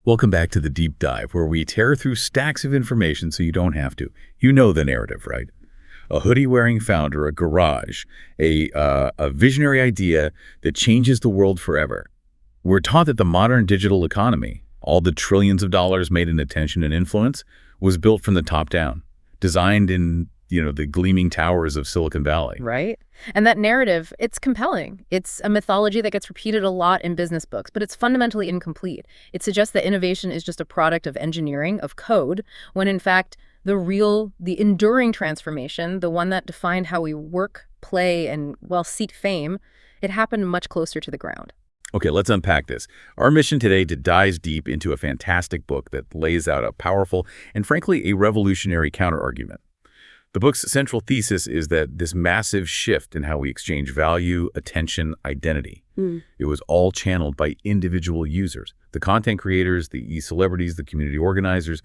Welcome back to the Deep Dive, where we tear through stacks of information so you don't have to. You know the narrative, right? A hoodie-wearing founder, a garage, a visionary idea that changes the world forever. We're taught that the modern digital economy, all the trillions of dollars made in attention and influence, was built from the top down, designed in, the gleaming towers of Silicon Valley. Right. And that narrative, it's compelling. It's a mythology that gets repeated a lot in business books, but it's fundamentally incomplete. It suggests that innovation is just a product of engineering, of code, when in fact, the enduring transformation, the one that defined how we work, play, and, seek fame, it happened much closer to the ground. Okay, let's unpack this. Our mission today dives deep into a fantastic book that lays out a powerful and, frankly, a revolutionary counterargument. The book's central thesis is that this massive shift in how we exchange value, attention, identity, it was all channeled by individual users. The content creators, the e-celebrities, the community organizers,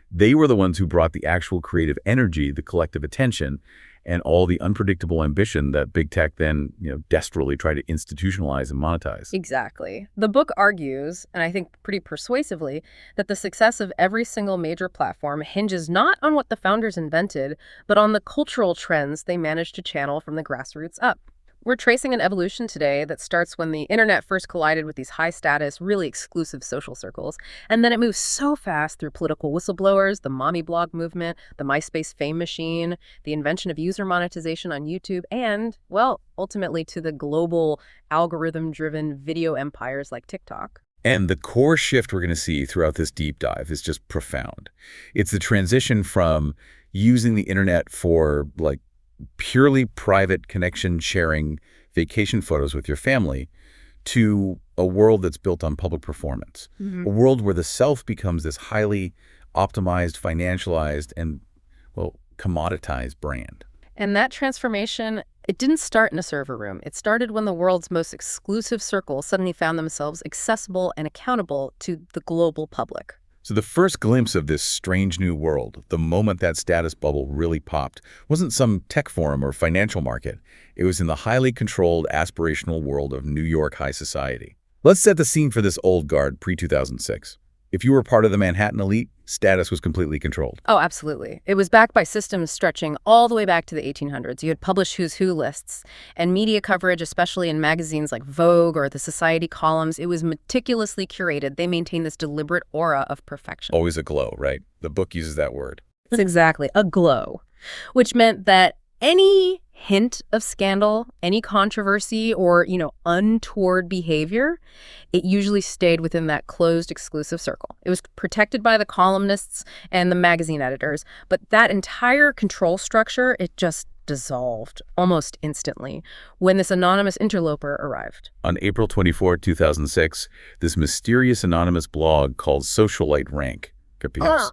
they were the ones who brought the actual creative energy, the collective attention, and all the unpredictable ambition that big tech then, desperately tried to institutionalize and monetize. Exactly. The book argues, and I think pretty persuasively, that the success of every single major platform hinges not on what the founders invented, but on the cultural trends they managed to channel from the grassroots up. We're tracing an evolution today that starts when the internet first collided with these high-status, really exclusive social circles, and then it moves so fast through political whistleblowers, the mommy blog movement, the MySpace fame machine, the invention of user monetization on YouTube, and, ultimately to the global algorithm-driven video empires like TikTok. And the core shift we're going to see throughout this deep dive is just profound. It's the transition from using the internet for, purely private connection sharing vacation photos with your family to a world that's built on public performance. A world where the self becomes this highly optimized, financialized, and, commoditized brand. And that transformation, it didn't start in a server room. It started when the world's most exclusive circles suddenly found themselves accessible and accountable to the global public. So the first glimpse of this strange new world, the moment that status bubble really popped, wasn't some tech forum or financial market. It was in the highly controlled, aspirational world of New York high society. Let's set the scene for this old guard pre-2006. If you were part of the Manhattan elite, status was completely controlled. Oh, absolutely. It was backed by systems stretching all the way back to the 1800s. You had published who's who lists and media coverage, especially in magazines like Vogue or the Society columns. It was meticulously curated. They maintained this deliberate aura of perfection. Always aglow, right? The book uses that word. That's exactly, a glow, which meant that any hint of scandal, any controversy or, untoward behavior, it usually stayed within that closed, exclusive circle. It was protected by the columnists and the magazine editors, but that entire control structure, it just dissolved almost instantly when this anonymous interloper arrived. On April 24, 2006, this mysterious anonymous blog called Socialite Rank appears.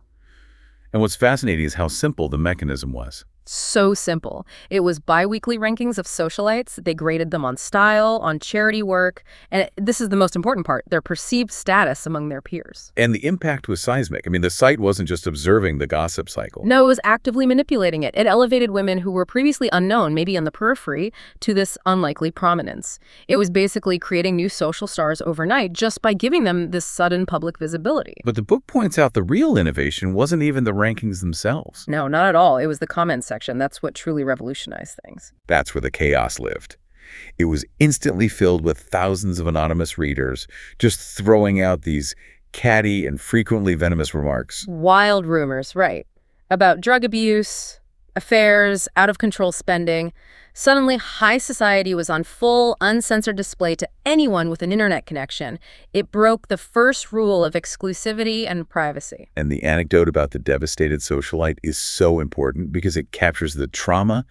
And what's fascinating is how simple the mechanism was. So simple. It was bi-weekly rankings of socialites. They graded them on style, on charity work, and this is the most important part, their perceived status among their peers. And the impact was seismic. I mean, the site wasn't just observing the gossip cycle. No, it was actively manipulating it. It elevated women who were previously unknown, maybe on the periphery, to this unlikely prominence. It was basically creating new social stars overnight just by giving them this sudden public visibility. But the book points out the real innovation wasn't even the rankings themselves. No, not at all. It was the comments section. That's what truly revolutionized things. That's where the chaos lived. It was instantly filled with thousands of anonymous readers just throwing out these catty and frequently venomous remarks. Wild rumors, right, about drug abuse, affairs, out-of-control spending. Suddenly, high society was on full, uncensored display to anyone with an internet connection. It broke the first rule of exclusivity and privacy. And the anecdote about the devastated socialite is so important because it captures the trauma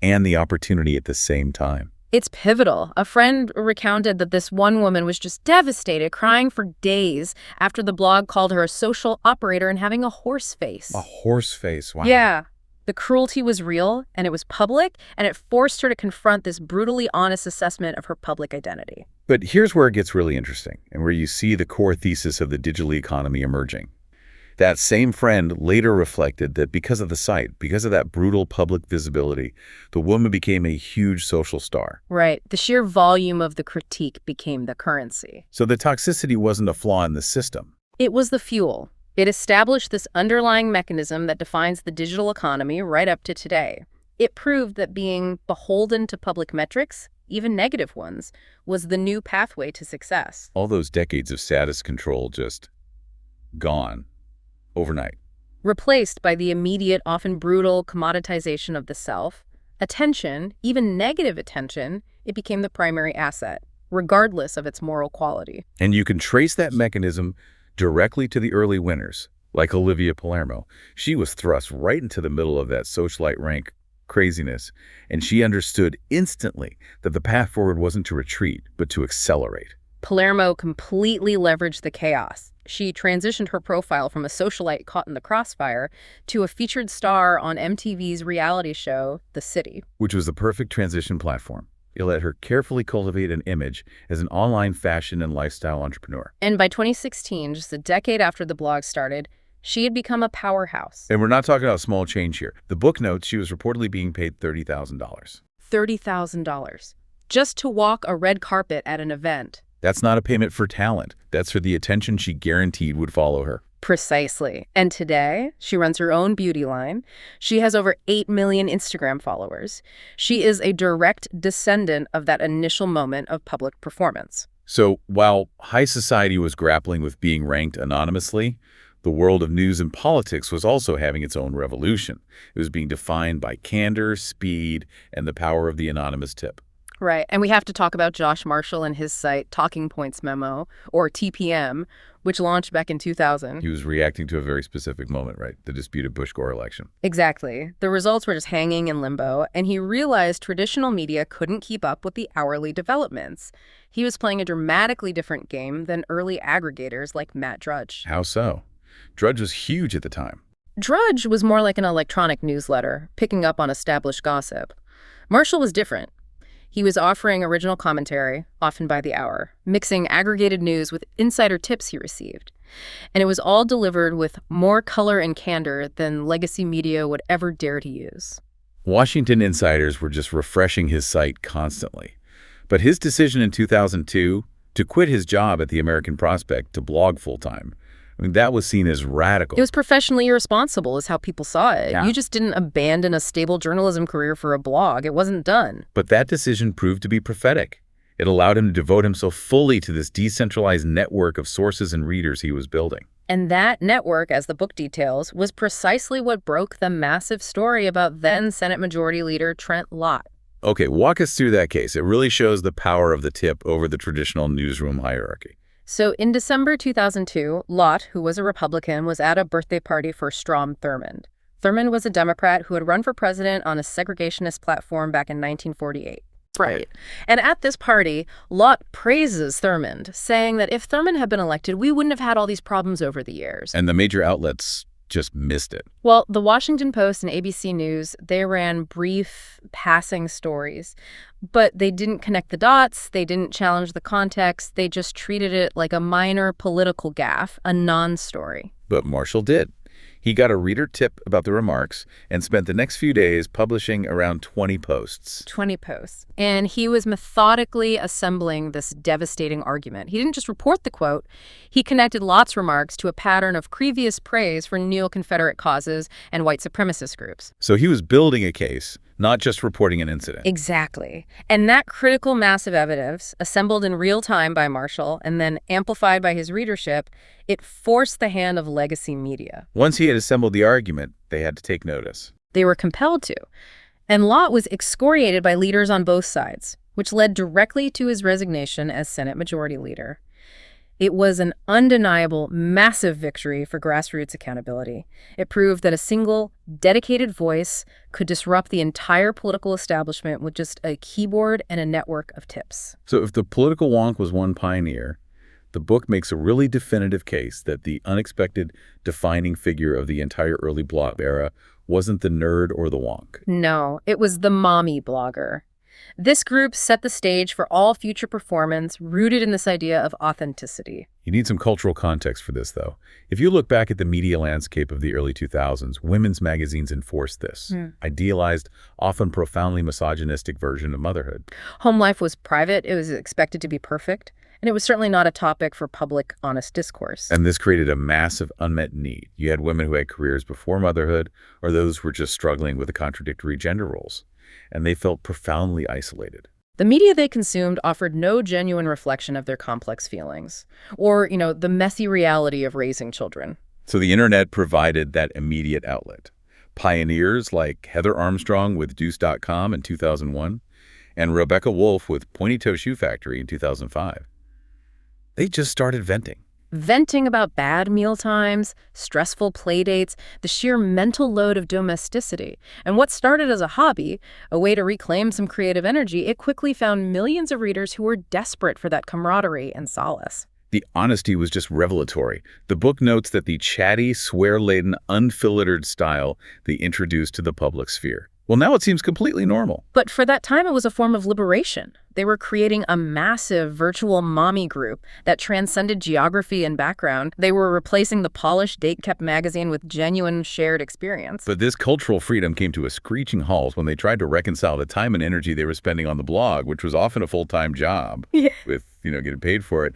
and the opportunity at the same time. It's pivotal. A friend recounted that this one woman was just devastated, crying for days after the blog called her a social operator and having a horse face. A horse face, wow. Yeah. The cruelty was real, and it was public, and it forced her to confront this brutally honest assessment of her public identity. But here's where it gets really interesting, and where you see the core thesis of the digital economy emerging. That same friend later reflected that because of the site, because of that brutal public visibility, the woman became a huge social star. Right. The sheer volume of the critique became the currency. So the toxicity wasn't a flaw in the system. It was the fuel. It established this underlying mechanism that defines the digital economy right up to today. It proved that being beholden to public metrics, even negative ones, was the new pathway to success. All those decades of status control just gone overnight. Replaced by the immediate, often brutal commoditization of the self, attention, even negative attention, it became the primary asset, regardless of its moral quality. And you can trace that mechanism directly to the early winners, like Olivia Palermo. She was thrust right into the middle of that socialite rank craziness, and she understood instantly that the path forward wasn't to retreat, but to accelerate. Palermo completely leveraged the chaos. She transitioned her profile from a socialite caught in the crossfire to a featured star on MTV's reality show, The City. Which was the perfect transition platform. It let her carefully cultivate an image as an online fashion and lifestyle entrepreneur. And by 2016, just a decade after the blog started, she had become a powerhouse. And we're not talking about small change here. The book notes she was reportedly being paid $30,000. $30,000. Just to walk a red carpet at an event. That's not a payment for talent. That's for the attention she guaranteed would follow her. Precisely. And today, she runs her own beauty line. She has over 8 million Instagram followers. She is a direct descendant of that initial moment of public performance. So while high society was grappling with being ranked anonymously, the world of news and politics was also having its own revolution. It was being defined by candor, speed, and the power of the anonymous tip. Right. And we have to talk about Josh Marshall and his site Talking Points Memo, or TPM, which launched back in 2000. He was reacting to a very specific moment, right? The disputed Bush-Gore election. Exactly. The results were just hanging in limbo, and he realized traditional media couldn't keep up with the hourly developments. He was playing a dramatically different game than early aggregators like Matt Drudge. How so? Drudge was huge at the time. Drudge was more like an electronic newsletter, picking up on established gossip. Marshall was different. He was offering original commentary, often by the hour, mixing aggregated news with insider tips he received. And it was all delivered with more color and candor than legacy media would ever dare to use. Washington insiders were just refreshing his site constantly. But his decision in 2002 to quit his job at the American Prospect to blog full-time, that was seen as radical. It was professionally irresponsible is how people saw it. Yeah. You just didn't abandon a stable journalism career for a blog. It wasn't done. But that decision proved to be prophetic. It allowed him to devote himself fully to this decentralized network of sources and readers he was building. And that network, as the book details, was precisely what broke the massive story about then Senate Majority Leader Trent Lott. Okay, walk us through that case. It really shows the power of the tip over the traditional newsroom hierarchy. So in December 2002, Lott, who was a Republican, was at a birthday party for Strom Thurmond. Thurmond was a Democrat who had run for president on a segregationist platform back in 1948. Right. And at this party, Lott praises Thurmond, saying that if Thurmond had been elected, we wouldn't have had all these problems over the years. And the major outlets just missed it. Well, the Washington Post and ABC News, they ran brief, passing stories, but they didn't connect the dots, they didn't challenge the context, they just treated it like a minor political gaffe, a non-story. But Marshall did. He got a reader tip about the remarks and spent the next few days publishing around 20 posts. 20 posts. And he was methodically assembling this devastating argument. He didn't just report the quote. He connected Lott's remarks to a pattern of previous praise for neo-Confederate causes and white supremacist groups. So he was building a case, not just reporting an incident. Exactly. And that critical mass of evidence, assembled in real time by Marshall and then amplified by his readership, it forced the hand of legacy media. Once he had assembled the argument, they had to take notice. They were compelled to. And Lott was excoriated by leaders on both sides, which led directly to his resignation as Senate Majority Leader. It was an undeniable, massive victory for grassroots accountability. It proved that a single, dedicated voice could disrupt the entire political establishment with just a keyboard and a network of tips. So if the political wonk was one pioneer, the book makes a really definitive case that the unexpected defining figure of the entire early blog era wasn't the nerd or the wonk. No, it was the mommy blogger. This group set the stage for all future performance, rooted in this idea of authenticity. You need some cultural context for this, though. If you look back at the media landscape of the early 2000s, women's magazines enforced this idealized, often profoundly misogynistic version of motherhood. Home life was private. It was expected to be perfect. And it was certainly not a topic for public, honest discourse. And this created a massive unmet need. You had women who had careers before motherhood, or those who were just struggling with the contradictory gender roles, and they felt profoundly isolated. The media they consumed offered no genuine reflection of their complex feelings, or, the messy reality of raising children. So the internet provided that immediate outlet. Pioneers like Heather Armstrong with Deuce.com in 2001 and Rebecca Wolf with Pointy Toe Shoe Factory in 2005. They just started venting. Venting about bad meal times, stressful play dates, the sheer mental load of domesticity. And what started as a hobby, a way to reclaim some creative energy, it quickly found millions of readers who were desperate for that camaraderie and solace. The honesty was just revelatory. The book notes that the chatty, swear-laden, unfiltered style they introduced to the public sphere. Well, now it seems completely normal. But for that time, it was a form of liberation. They were creating a massive virtual mommy group that transcended geography and background. They were replacing the polished date-kept magazine with genuine shared experience. But this cultural freedom came to a screeching halt when they tried to reconcile the time and energy they were spending on the blog, which was often a full-time job with, getting paid for it.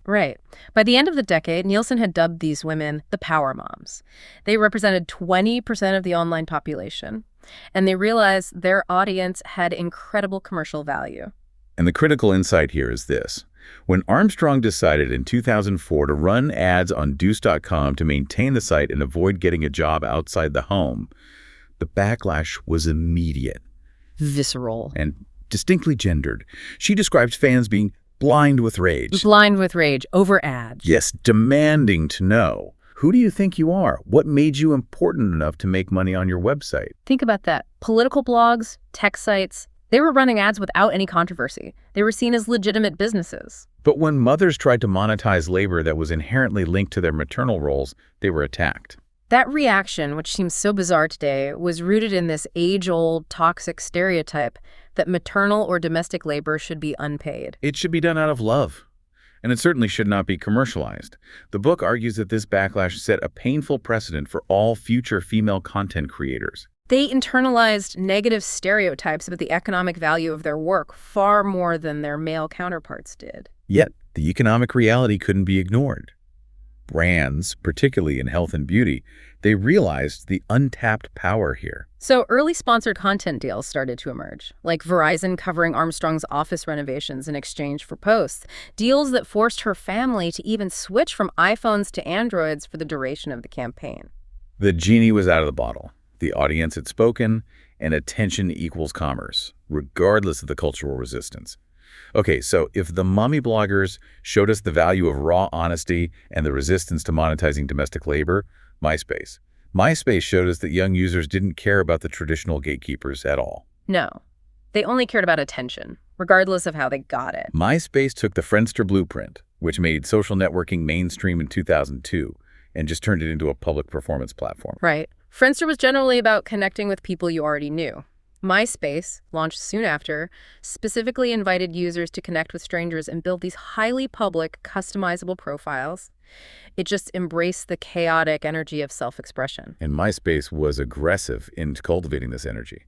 Right. By the end of the decade, Nielsen had dubbed these women the power moms. They represented 20% of the online population, and they realized their audience had incredible commercial value. And the critical insight here is this. When Armstrong decided in 2004 to run ads on Deuce.com to maintain the site and avoid getting a job outside the home, the backlash was immediate. Visceral. And distinctly gendered. She describes fans being blind with rage. Blind with rage over ads. Yes, demanding to know. Who do you think you are? What made you important enough to make money on your website? Think about that. Political blogs, tech sites, they were running ads without any controversy. They were seen as legitimate businesses. But when mothers tried to monetize labor that was inherently linked to their maternal roles, they were attacked. That reaction, which seems so bizarre today, was rooted in this age-old toxic stereotype that maternal or domestic labor should be unpaid. It should be done out of love. And it certainly should not be commercialized. The book argues that this backlash set a painful precedent for all future female content creators. They internalized negative stereotypes about the economic value of their work far more than their male counterparts did. Yet, the economic reality couldn't be ignored. Brands, particularly in health and beauty, they realized the untapped power here. So early sponsored content deals started to emerge, like Verizon covering Armstrong's office renovations in exchange for posts, deals that forced her family to even switch from iPhones to Androids for the duration of the campaign. The genie was out of the bottle. The audience had spoken, and attention equals commerce, regardless of the cultural resistance. Okay, so if the mommy bloggers showed us the value of raw honesty and the resistance to monetizing domestic labor, MySpace. MySpace showed us that young users didn't care about the traditional gatekeepers at all. No, they only cared about attention, regardless of how they got it. MySpace took the Friendster blueprint, which made social networking mainstream in 2002, and just turned it into a public performance platform. Right. Friendster was generally about connecting with people you already knew. MySpace, launched soon after, specifically invited users to connect with strangers and build these highly public, customizable profiles. It just embraced the chaotic energy of self-expression. And MySpace was aggressive in cultivating this energy.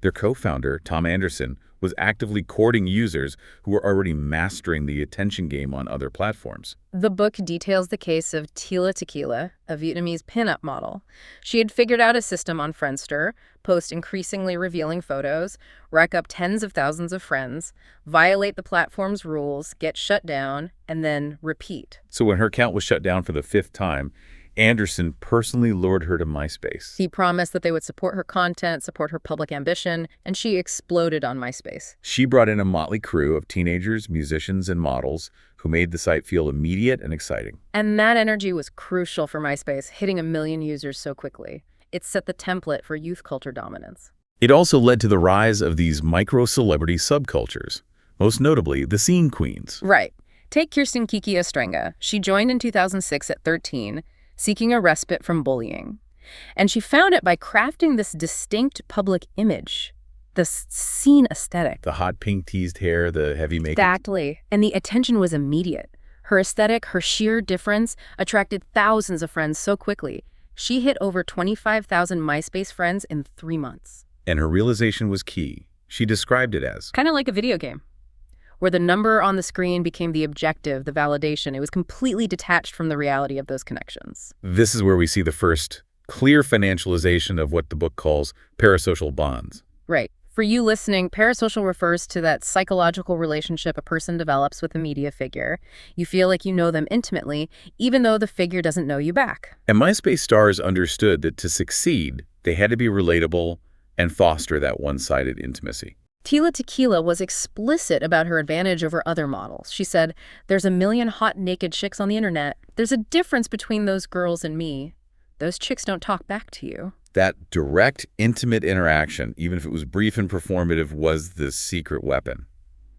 Their co-founder, Tom Anderson, was actively courting users who were already mastering the attention game on other platforms. The book details the case of Tila Tequila, a Vietnamese pinup model. She had figured out a system on Friendster, post increasingly revealing photos, rack up tens of thousands of friends, violate the platform's rules, get shut down, and then repeat. So when her account was shut down for the 5th time, Anderson personally lured her to MySpace. He promised that they would support her content, support her public ambition, and she exploded on MySpace. She brought in a motley crew of teenagers, musicians, and models who made the site feel immediate and exciting. And that energy was crucial for MySpace, hitting 1 million users so quickly. It set the template for youth culture dominance. It also led to the rise of these micro-celebrity subcultures, most notably the scene queens. Right. Take Kirsten Kiki Ostrenga. She joined in 2006 at 13, seeking a respite from bullying. And she found it by crafting this distinct public image, this scene aesthetic. The hot pink teased hair, the heavy makeup. Exactly. And the attention was immediate. Her aesthetic, her sheer difference, attracted thousands of friends so quickly. She hit over 25,000 MySpace friends in 3 months. And her realization was key. She described it as kind of like a video game. where the number on the screen became the objective, the validation. It was completely detached from the reality of those connections. This is where we see the first clear financialization of what the book calls parasocial bonds. Right. For you listening, parasocial refers to that psychological relationship a person develops with a media figure. You feel like you know them intimately, even though the figure doesn't know you back. And MySpace stars understood that to succeed, they had to be relatable and foster that one-sided intimacy. Tila Tequila was explicit about her advantage over other models. She said, "There's a million hot naked chicks on the internet. There's a difference between those girls and me. Those chicks don't talk back to you." That direct, intimate interaction, even if it was brief and performative, was the secret weapon.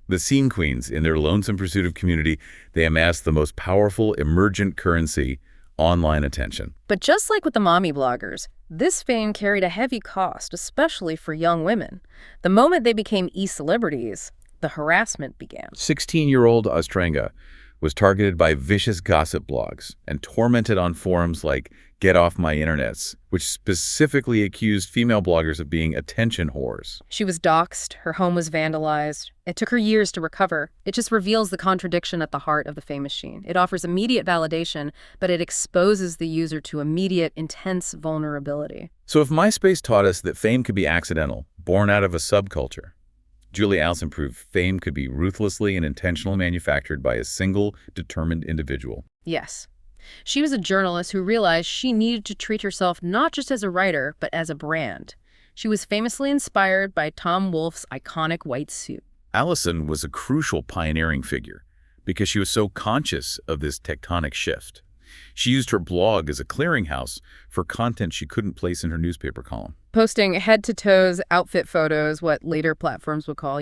The scene queens, in their lonesome pursuit of community, they amassed the most powerful, emergent currency, online attention. But just like with the mommy bloggers, this fame carried a heavy cost, especially for young women. The moment they became e-celebrities, the harassment began. 16-year-old Ostrenga was targeted by vicious gossip blogs and tormented on forums like Get Off My Internets, which specifically accused female bloggers of being attention whores. She was doxxed, her home was vandalized. It took her years to recover. It just reveals the contradiction at the heart of the fame machine. It offers immediate validation, but it exposes the user to immediate, intense vulnerability. So if MySpace taught us that fame could be accidental, born out of a subculture, Julie Allison proved fame could be ruthlessly and intentionally manufactured by a single, determined individual. Yes. She was a journalist who realized she needed to treat herself not just as a writer, but as a brand. She was famously inspired by Tom Wolfe's iconic white suit. Allison was a crucial pioneering figure because she was so conscious of this tectonic shift. She used her blog as a clearinghouse for content she couldn't place in her newspaper column. Posting head-to-toes outfit photos, what later platforms would call,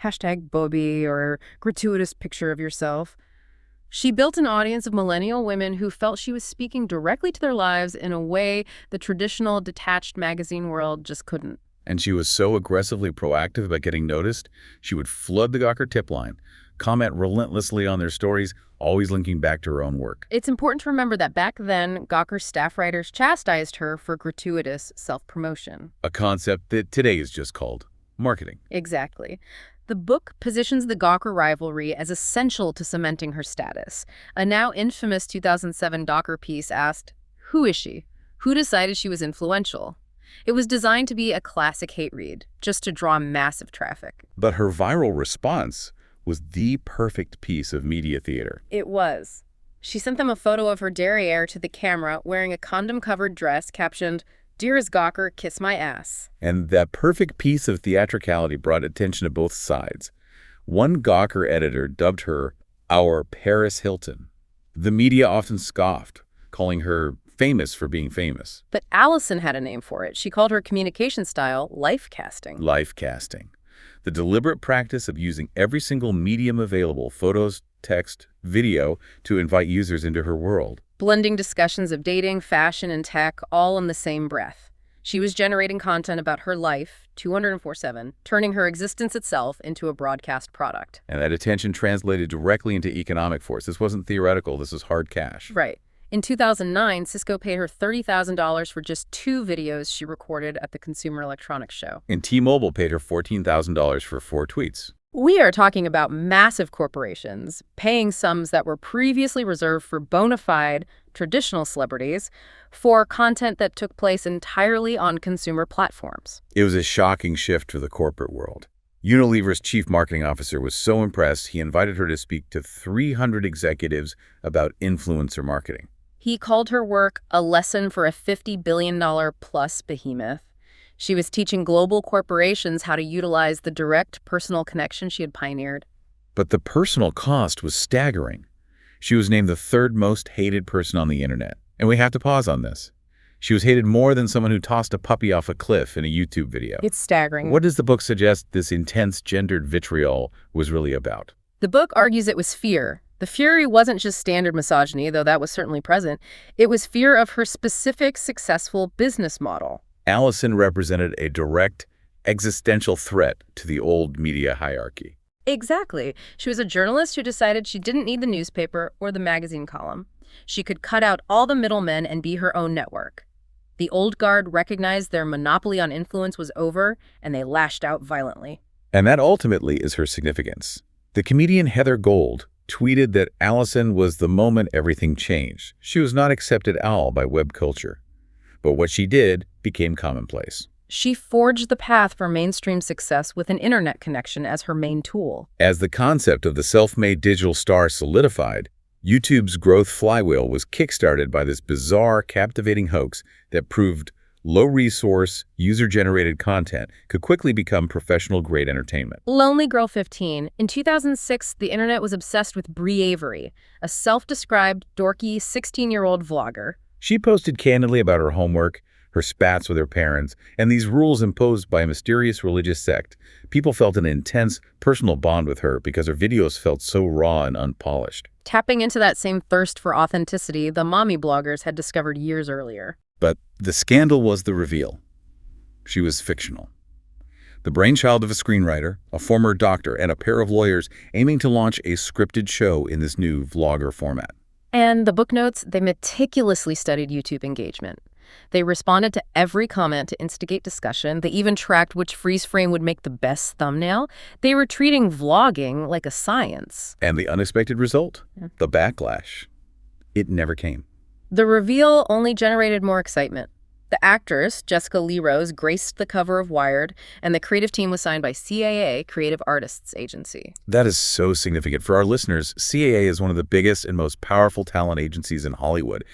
hashtag Bobby or gratuitous picture of yourself. She built an audience of millennial women who felt she was speaking directly to their lives in a way the traditional detached magazine world just couldn't. And she was so aggressively proactive about getting noticed, she would flood the Gawker tip line, comment relentlessly on their stories, always linking back to her own work. It's important to remember that back then, Gawker staff writers chastised her for gratuitous self-promotion. A concept that today is just called marketing. Exactly. The book positions the Gawker rivalry as essential to cementing her status. A now infamous 2007 Gawker piece asked, "Who is she? Who decided she was influential?" It was designed to be a classic hate read, just to draw massive traffic. But her viral response was the perfect piece of media theater. It was. She sent them a photo of her derriere to the camera wearing a condom-covered dress captioned, "Dearest Gawker, kiss my ass." And that perfect piece of theatricality brought attention to both sides. One Gawker editor dubbed her our Paris Hilton. The media often scoffed, calling her famous for being famous. But Allison had a name for it. She called her communication style life casting. Life casting. The deliberate practice of using every single medium available, photos, text, video, to invite users into her world. Blending discussions of dating, fashion, and tech all in the same breath. She was generating content about her life, 204/7, turning her existence itself into a broadcast product. And that attention translated directly into economic force. This wasn't theoretical, this was hard cash. Right. In 2009, Cisco paid her $30,000 for just 2 videos she recorded at the Consumer Electronics Show. And T-Mobile paid her $14,000 for 4 tweets. We are talking about massive corporations paying sums that were previously reserved for bona fide, traditional celebrities for content that took place entirely on consumer platforms. It was a shocking shift for the corporate world. Unilever's chief marketing officer was so impressed, he invited her to speak to 300 executives about influencer marketing. He called her work a lesson for a $50 billion plus behemoth. She was teaching global corporations how to utilize the direct personal connection she had pioneered. But the personal cost was staggering. She was named the 3rd most hated person on the internet. And we have to pause on this. She was hated more than someone who tossed a puppy off a cliff in a YouTube video. It's staggering. What does the book suggest this intense gendered vitriol was really about? The book argues it was fear. The fury wasn't just standard misogyny, though that was certainly present. It was fear of her specific successful business model. Allison represented a direct, existential threat to the old media hierarchy. Exactly. She was a journalist who decided she didn't need the newspaper or the magazine column. She could cut out all the middlemen and be her own network. The old guard recognized their monopoly on influence was over, and they lashed out violently. And that ultimately is her significance. The comedian Heather Gold tweeted that Allison was the moment everything changed. She was not accepted at all by web culture. But what she did became commonplace. She forged the path for mainstream success with an internet connection as her main tool. As the concept of the self-made digital star solidified, YouTube's growth flywheel was kickstarted by this bizarre, captivating hoax that proved low-resource, user-generated content could quickly become professional-grade entertainment. Lonely Girl 15. In 2006, the internet was obsessed with Brie Avery, a self-described, dorky 16-year-old vlogger. She posted candidly about her homework, her spats with her parents, and these rules imposed by a mysterious religious sect. People felt an intense, personal bond with her because her videos felt so raw and unpolished. Tapping into that same thirst for authenticity the mommy bloggers had discovered years earlier. But the scandal was the reveal. She was fictional. The brainchild of a screenwriter, a former doctor, and a pair of lawyers aiming to launch a scripted show in this new vlogger format. And the book notes, they meticulously studied YouTube engagement. They responded to every comment to instigate discussion. They even tracked which freeze frame would make the best thumbnail. They were treating vlogging like a science. And the unexpected result? The backlash. It never came. The reveal only generated more excitement. The actress, Jessica Lee Rose, graced the cover of Wired, and the creative team was signed by CAA, Creative Artists Agency. That is so significant. For our listeners, CAA is one of the biggest and most powerful talent agencies in Hollywood.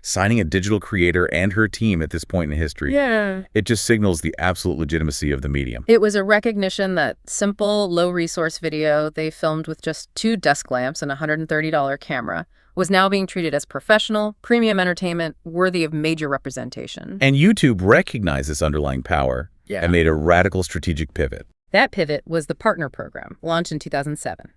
Signing a digital creator and her team at this point in history, it just signals the absolute legitimacy of the medium. It was a recognition that simple, low-resource video they filmed with just 2 desk lamps and a $130 camera was now being treated as professional, premium entertainment worthy of major representation. And YouTube recognized this underlying power and made a radical strategic pivot. That pivot was the Partner Program, launched in 2007.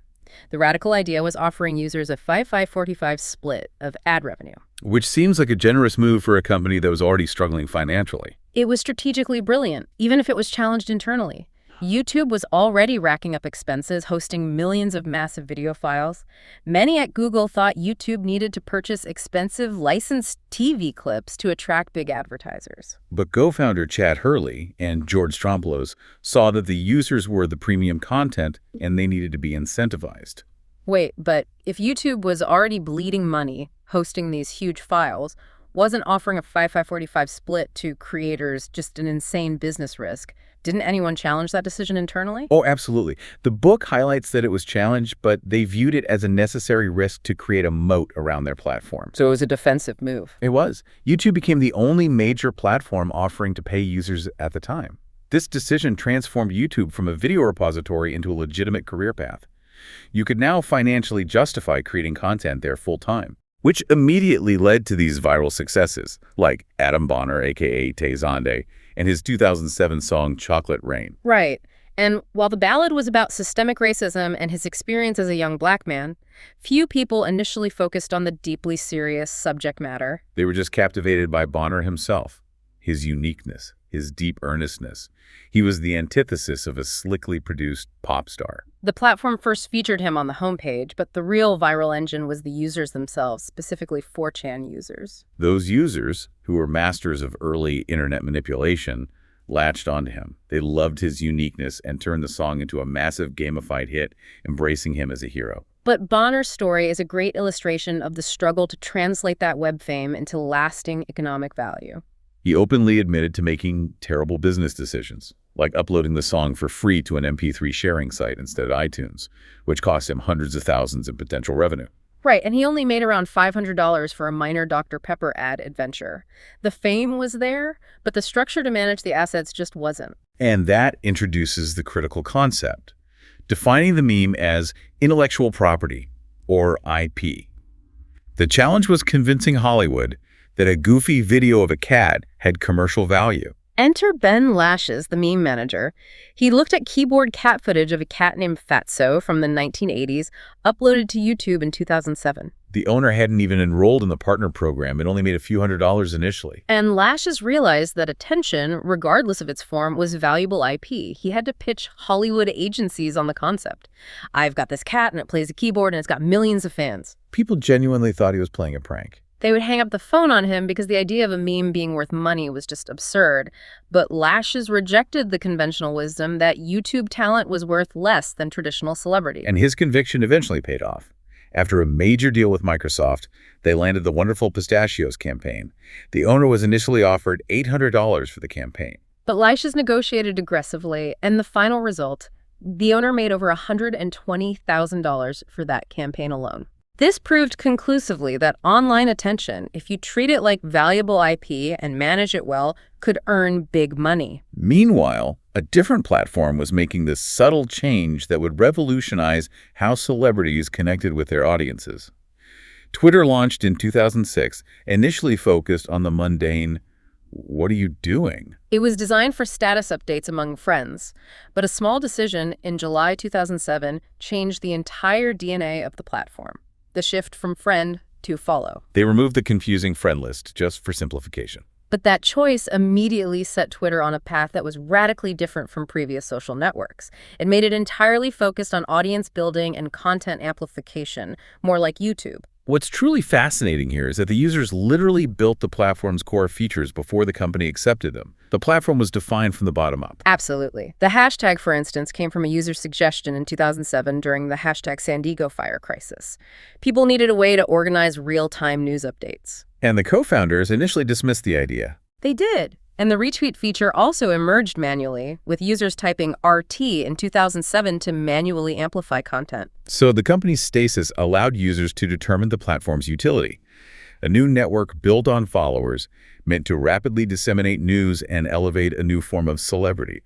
The radical idea was offering users a 5-5-45 split of ad revenue. Which seems like a generous move for a company that was already struggling financially. It was strategically brilliant, even if it was challenged internally. YouTube was already racking up expenses, hosting millions of massive video files. Many at Google thought YouTube needed to purchase expensive licensed TV clips to attract big advertisers. But Go founder Chad Hurley and George Stromplos saw that the users were the premium content and they needed to be incentivized. Wait, but if YouTube was already bleeding money hosting these huge files, wasn't offering a 5-5-45 split to creators just an insane business risk? Didn't anyone challenge that decision internally? Oh, absolutely. The book highlights that it was challenged, but they viewed it as a necessary risk to create a moat around their platform. So it was a defensive move. It was. YouTube became the only major platform offering to pay users at the time. This decision transformed YouTube from a video repository into a legitimate career path. You could now financially justify creating content there full-time, which immediately led to these viral successes, like Adam Bonner, a.k.a. Tay Zonde, and his 2007 song Chocolate Rain. Right. And while the ballad was about systemic racism and his experience as a young black man, few people initially focused on the deeply serious subject matter. They were just captivated by Bonner himself, his uniqueness, his deep earnestness. He was the antithesis of a slickly produced pop star. The platform first featured him on the homepage, but the real viral engine was the users themselves, specifically 4chan users. Those users, who were masters of early internet manipulation, latched onto him. They loved his uniqueness and turned the song into a massive gamified hit, embracing him as a hero. But Bonner's story is a great illustration of the struggle to translate that web fame into lasting economic value. He openly admitted to making terrible business decisions, like uploading the song for free to an MP3 sharing site instead of iTunes, which cost him hundreds of thousands in potential revenue. Right, and he only made around $500 for a minor Dr. Pepper ad adventure. The fame was there, but the structure to manage the assets just wasn't. And that introduces the critical concept, defining the meme as intellectual property, or IP. The challenge was convincing Hollywood that a goofy video of a cat had commercial value. Enter Ben Lashes, the meme manager. He looked at keyboard cat footage of a cat named Fatso from the 1980s, uploaded to YouTube in 2007. The owner hadn't even enrolled in the partner program. It only made a few $100s initially. And Lashes realized that attention, regardless of its form, was valuable IP. He had to pitch Hollywood agencies on the concept. I've got this cat and it plays a keyboard and it's got millions of fans. People genuinely thought he was playing a prank. They would hang up the phone on him because the idea of a meme being worth money was just absurd. But Lashes rejected the conventional wisdom that YouTube talent was worth less than traditional celebrity. And his conviction eventually paid off. After a major deal with Microsoft, they landed the Wonderful Pistachios campaign. The owner was initially offered $800 for the campaign. But Lashes negotiated aggressively, and the final result, the owner made over $120,000 for that campaign alone. This proved conclusively that online attention, if you treat it like valuable IP and manage it well, could earn big money. Meanwhile, a different platform was making this subtle change that would revolutionize how celebrities connected with their audiences. Twitter launched in 2006, initially focused on the mundane, "What are you doing?" It was designed for status updates among friends, but a small decision in July 2007 changed the entire DNA of the platform. The shift from friend to follow. They removed the confusing friend list just for simplification. But that choice immediately set Twitter on a path that was radically different from previous social networks. It made it entirely focused on audience building and content amplification, more like YouTube. What's truly fascinating here is that the users literally built the platform's core features before the company accepted them. The platform was defined from the bottom up. Absolutely. The hashtag, for instance, came from a user suggestion in 2007 during the hashtag San Diego fire crisis. People needed a way to organize real-time news updates. And the co-founders initially dismissed the idea. They did. And the retweet feature also emerged manually, with users typing RT in 2007 to manually amplify content. So the company's stasis allowed users to determine the platform's utility. A new network built on followers meant to rapidly disseminate news and elevate a new form of celebrity,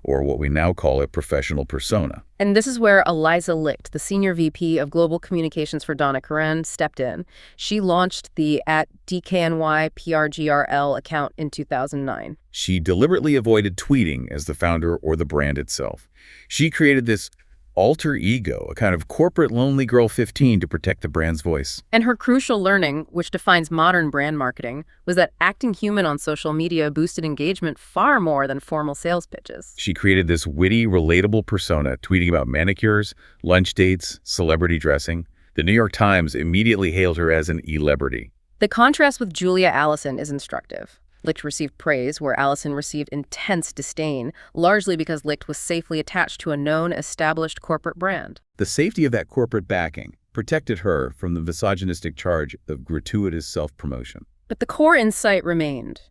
or what we now call a professional persona. And this is where Eliza Licht, the senior VP of Global Communications for Donna Karan, stepped in. She launched the @DKNYPRGRL account in 2009. She deliberately avoided tweeting as the founder or the brand itself. She created this alter ego, a kind of corporate lonely girl 15 to protect the brand's voice. And her crucial learning, which defines modern brand marketing, was that acting human on social media boosted engagement far more than formal sales pitches. She created this witty, relatable persona, tweeting about manicures, lunch dates, celebrity dressing. The New York Times immediately hailed her as an e-lebrity. The contrast with Julia Allison is instructive. Licht received praise, where Allison received intense disdain, largely because Licht was safely attached to a known, established corporate brand. The safety of that corporate backing protected her from the misogynistic charge of gratuitous self-promotion. But the core insight remained.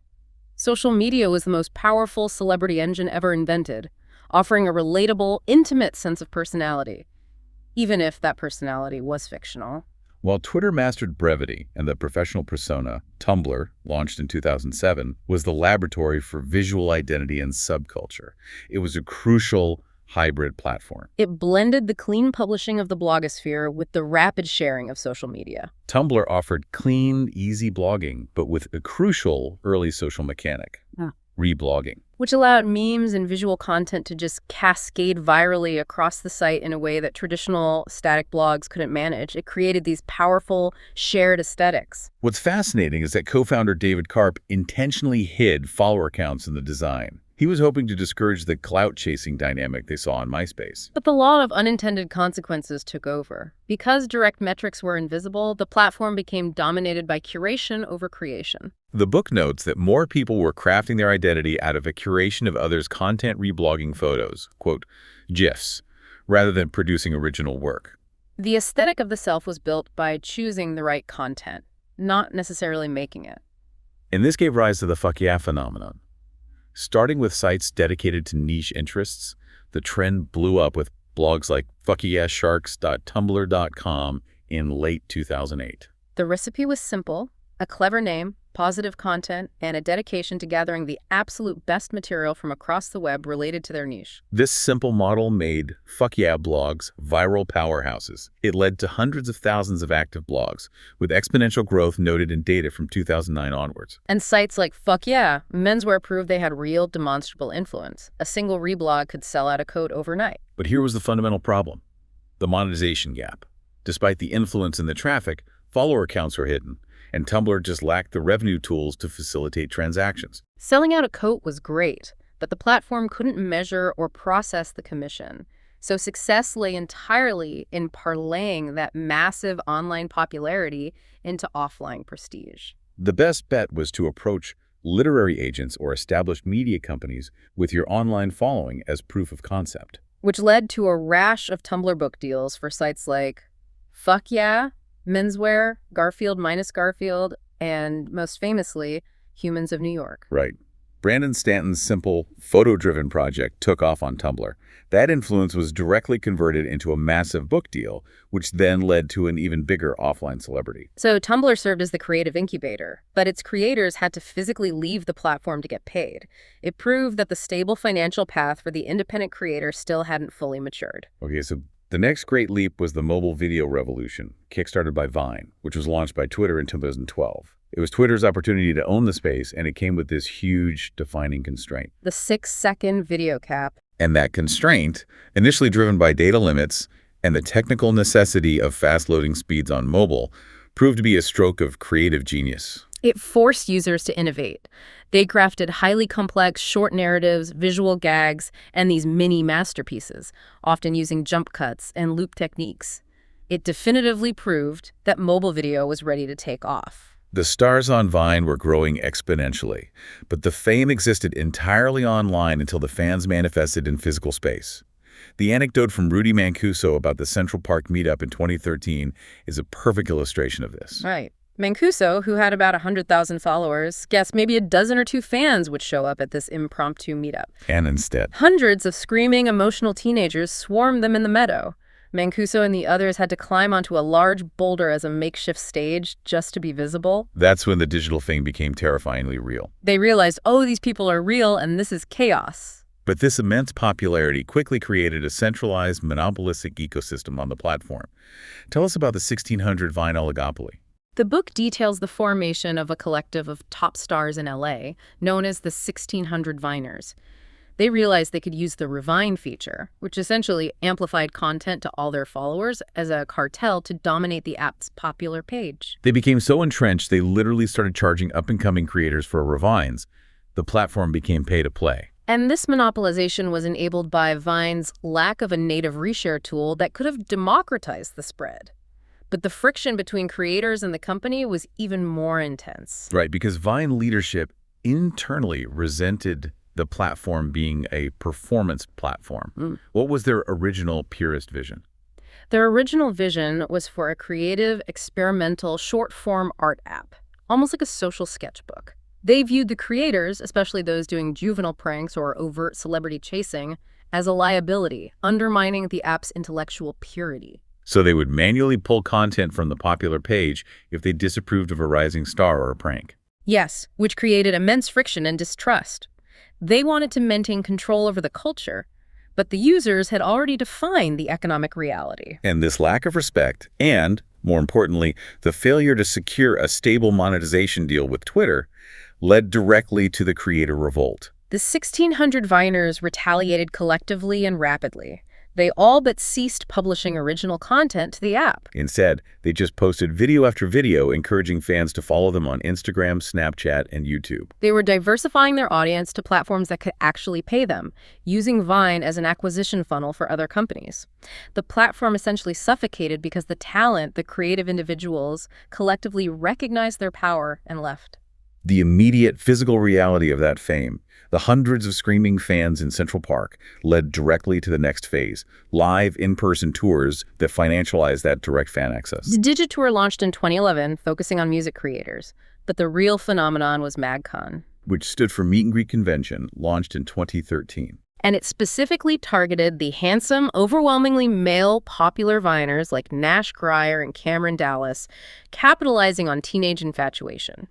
Social media was the most powerful celebrity engine ever invented, offering a relatable, intimate sense of personality, even if that personality was fictional. While Twitter mastered brevity and the professional persona, Tumblr, launched in 2007, was the laboratory for visual identity and subculture. It was a crucial hybrid platform. It blended the clean publishing of the blogosphere with the rapid sharing of social media. Tumblr offered clean, easy blogging, but with a crucial early social mechanic, reblogging. Which allowed memes and visual content to just cascade virally across the site in a way that traditional static blogs couldn't manage. It created these powerful, shared aesthetics. What's fascinating is that co-founder David Karp intentionally hid follower counts in the design. He was hoping to discourage the clout-chasing dynamic they saw on MySpace. But the law of unintended consequences took over. Because direct metrics were invisible, the platform became dominated by curation over creation. The book notes that more people were crafting their identity out of a curation of others' content reblogging photos, quote, GIFs, rather than producing original work. The aesthetic of the self was built by choosing the right content, not necessarily making it. And this gave rise to the fuck yeah phenomenon. Starting with sites dedicated to niche interests, the trend blew up with blogs like fuckyeahsharks.tumblr.com in late 2008. The recipe was simple: a clever name, positive content, and a dedication to gathering the absolute best material from across the web related to their niche. This simple model made fuck yeah blogs viral powerhouses. It led to hundreds of thousands of active blogs, with exponential growth noted in data from 2009 onwards. And sites like Fuck Yeah, menswear proved they had real demonstrable influence. A single reblog could sell out a coat overnight. But here was the fundamental problem: the monetization gap. Despite the influence in the traffic, follower counts were hidden, and Tumblr just lacked the revenue tools to facilitate transactions. Selling out a coat was great, but the platform couldn't measure or process the commission. So success lay entirely in parlaying that massive online popularity into offline prestige. The best bet was to approach literary agents or established media companies with your online following as proof of concept. Which led to a rash of Tumblr book deals for sites like Fuck Yeah, Menswear, Garfield minus Garfield, and most famously, Humans of New York. Right. Brandon Stanton's simple, photo-driven project took off on Tumblr. That influence was directly converted into a massive book deal, which then led to an even bigger offline celebrity. So Tumblr served as the creative incubator, but its creators had to physically leave the platform to get paid. It proved that the stable financial path for the independent creator still hadn't fully matured. Okay, so the next great leap was the mobile video revolution, kickstarted by Vine, which was launched by Twitter in 2012. It was Twitter's opportunity to own the space, and it came with this huge defining constraint. The 6-second video cap. And that constraint, initially driven by data limits and the technical necessity of fast loading speeds on mobile, proved to be a stroke of creative genius. It forced users to innovate. They crafted highly complex short narratives, visual gags, and these mini masterpieces, often using jump cuts and loop techniques. It definitively proved that mobile video was ready to take off. The stars on Vine were growing exponentially, but the fame existed entirely online until the fans manifested in physical space. The anecdote from Rudy Mancuso about the Central Park meetup in 2013 is a perfect illustration of this. Right. Mancuso, who had about 100,000 followers, guessed maybe a dozen or two fans would show up at this impromptu meetup. And instead, hundreds of screaming, emotional teenagers swarmed them in the meadow. Mancuso and the others had to climb onto a large boulder as a makeshift stage just to be visible. That's when the digital thing became terrifyingly real. They realized, oh, these people are real and this is chaos. But this immense popularity quickly created a centralized, monopolistic ecosystem on the platform. Tell us about the 1600 Vine oligopoly. The book details the formation of a collective of top stars in LA, known as the 1600 Viners. They realized they could use the Revine feature, which essentially amplified content to all their followers, as a cartel to dominate the app's popular page. They became so entrenched, they literally started charging up-and-coming creators for Revines. The platform became pay-to-play. And this monopolization was enabled by Vine's lack of a native reshare tool that could have democratized the spread. But the friction between creators and the company was even more intense. Right, because Vine leadership internally resented the platform being a performance platform. What was their original purist vision? Their original vision was for a creative, experimental, short-form art app, almost like a social sketchbook. They viewed the creators, especially those doing juvenile pranks or overt celebrity chasing, as a liability, undermining the app's intellectual purity. So they would manually pull content from the popular page if they disapproved of a rising star or a prank. Yes, which created immense friction and distrust. They wanted to maintain control over the culture, but the users had already defined the economic reality. And this lack of respect and, more importantly, the failure to secure a stable monetization deal with Twitter led directly to the creator revolt. The 1600 Viners retaliated collectively and rapidly. They all but ceased publishing original content to the app. Instead, they just posted video after video, encouraging fans to follow them on Instagram, Snapchat, and YouTube. They were diversifying their audience to platforms that could actually pay them, using Vine as an acquisition funnel for other companies. The platform essentially suffocated because the talent, the creative individuals, collectively recognized their power and left. The immediate physical reality of that fame, the hundreds of screaming fans in Central Park, led directly to the next phase, live in-person tours that financialized that direct fan access. The Digitour launched in 2011, focusing on music creators, but the real phenomenon was MagCon, which stood for Meet and Greet Convention, launched in 2013. And it specifically targeted the handsome, overwhelmingly male popular Viners like Nash Grier and Cameron Dallas, capitalizing on teenage infatuation.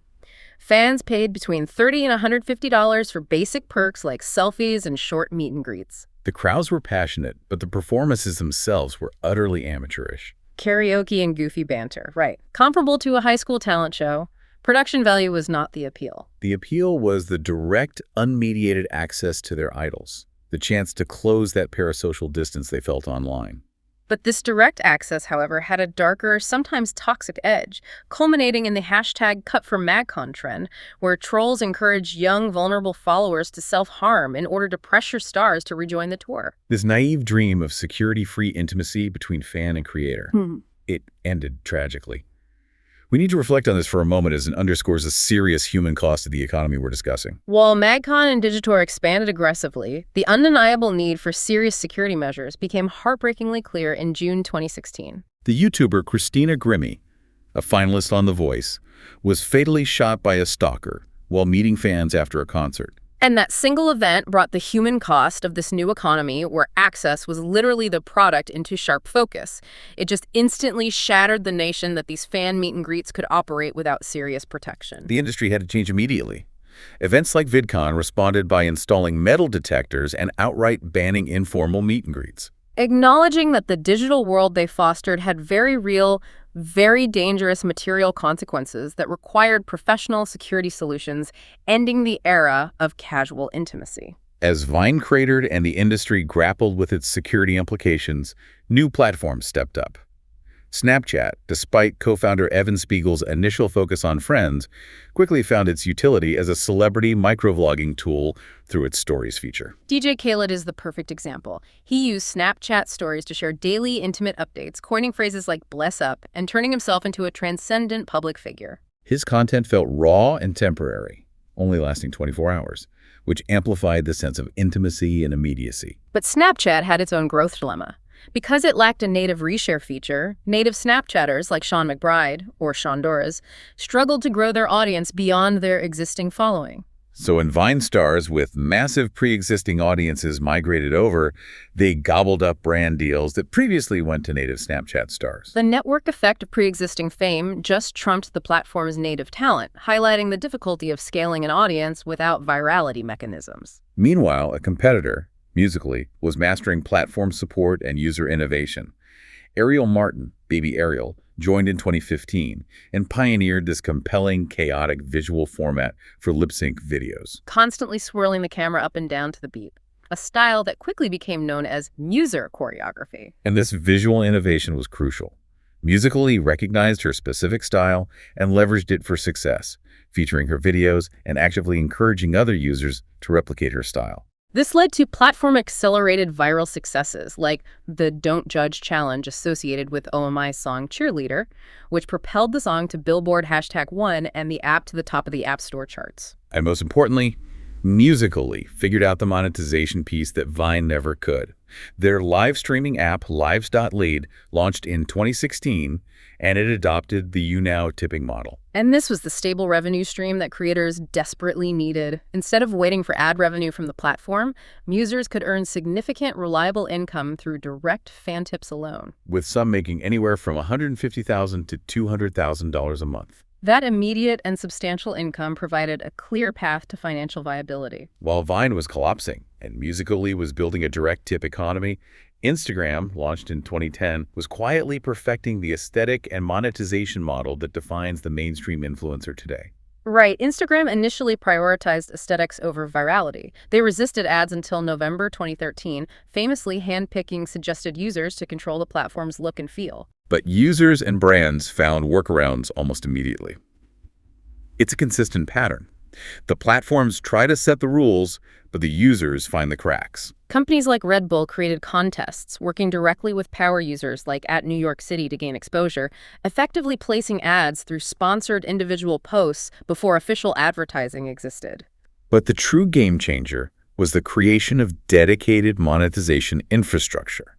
Fans paid between $30 and $150 for basic perks like selfies and short meet and greets. The crowds were passionate, but the performances themselves were utterly amateurish. Karaoke and goofy banter, right. Comparable to a high school talent show. Production value was not the appeal. The appeal was the direct, unmediated access to their idols, the chance to close that parasocial distance they felt online. But this direct access, however, had a darker, sometimes toxic edge, culminating in the hashtag #CutForMagCon trend, where trolls encouraged young, vulnerable followers to self-harm in order to pressure stars to rejoin the tour. This naive dream of security-free intimacy between fan and creator. It ended tragically. We need to reflect on this for a moment as it underscores the serious human cost of the economy we're discussing. While MagCon and Digitor expanded aggressively, the undeniable need for serious security measures became heartbreakingly clear in June 2016. The YouTuber Christina Grimmie, a finalist on The Voice, was fatally shot by a stalker while meeting fans after a concert. And that single event brought the human cost of this new economy where access was literally the product into sharp focus. It just instantly shattered the notion that these fan meet and greets could operate without serious protection. The industry had to change immediately. Events like VidCon responded by installing metal detectors and outright banning informal meet and greets. Acknowledging that the digital world they fostered had very real, very dangerous material consequences that required professional security solutions, ending the era of casual intimacy. As Vine cratered and the industry grappled with its security implications, new platforms stepped up. Snapchat, despite co-founder Evan Spiegel's initial focus on friends, quickly found its utility as a celebrity microvlogging tool through its Stories feature. DJ Khaled is the perfect example. He used Snapchat Stories to share daily intimate updates, coining phrases like "bless up" and turning himself into a transcendent public figure. His content felt raw and temporary, only lasting 24 hours, which amplified the sense of intimacy and immediacy. But Snapchat had its own growth dilemma. Because it lacked a native reshare feature, native Snapchatters like Sean McBride, or Shondoras, struggled to grow their audience beyond their existing following. So when Vine stars with massive pre-existing audiences migrated over, they gobbled up brand deals that previously went to native Snapchat stars. The network effect of pre-existing fame just trumped the platform's native talent, highlighting the difficulty of scaling an audience without virality mechanisms. Meanwhile, a competitor, Musical.ly, was mastering platform support and user innovation. Ariel Martin, Baby Ariel, joined in 2015 and pioneered this compelling, chaotic visual format for lip-sync videos. Constantly swirling the camera up and down to the beat, a style that quickly became known as muser choreography. And this visual innovation was crucial. Musical.ly recognized her specific style and leveraged it for success, featuring her videos and actively encouraging other users to replicate her style. This led to platform-accelerated viral successes like the Don't Judge challenge associated with OMI's song Cheerleader, which propelled the song to Billboard #1 and the app to the top of the App Store charts. And most importantly, Musical.ly figured out the monetization piece that Vine never could. Their live streaming app, Lives.lead, launched in 2016, and it adopted the YouNow tipping model. And this was the stable revenue stream that creators desperately needed. Instead of waiting for ad revenue from the platform, musers could earn significant, reliable income through direct fan tips alone. With some making anywhere from $150,000 to $200,000 a month. That immediate and substantial income provided a clear path to financial viability. While Vine was collapsing and Musical.ly was building a direct tip economy, Instagram, launched in 2010, was quietly perfecting the aesthetic and monetization model that defines the mainstream influencer today. Right. Instagram initially prioritized aesthetics over virality. They resisted ads until November 2013, famously handpicking suggested users to control the platform's look and feel. But users and brands found workarounds almost immediately. It's a consistent pattern. The platforms try to set the rules, but the users find the cracks. Companies like Red Bull created contests, working directly with power users like at New York City to gain exposure, effectively placing ads through sponsored individual posts before official advertising existed. But the true game changer was the creation of dedicated monetization infrastructure.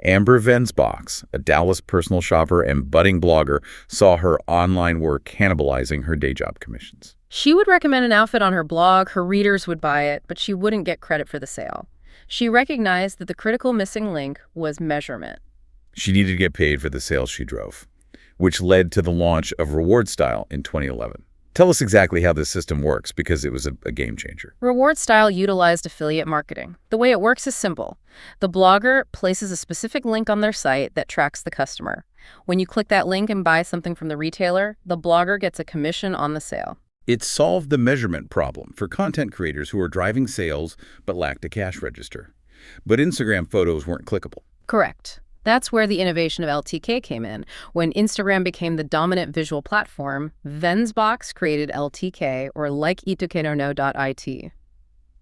Amber Vensbox, a Dallas personal shopper and budding blogger, saw her online work cannibalizing her day job commissions. She would recommend an outfit on her blog, her readers would buy it, but she wouldn't get credit for the sale. She recognized that the critical missing link was measurement. She needed to get paid for the sales she drove, which led to the launch of Reward Style in 2011. Tell us exactly how this system works, because it was a game changer. Reward Style utilized affiliate marketing. The way it works is simple. The blogger places a specific link on their site that tracks the customer. When you click that link and buy something from the retailer, the blogger gets a commission on the sale. It solved the measurement problem for content creators who were driving sales but lacked a cash register. But Instagram photos weren't clickable. Correct. That's where the innovation of LTK came in. When Instagram became the dominant visual platform, Vensbox created LTK, or like.it.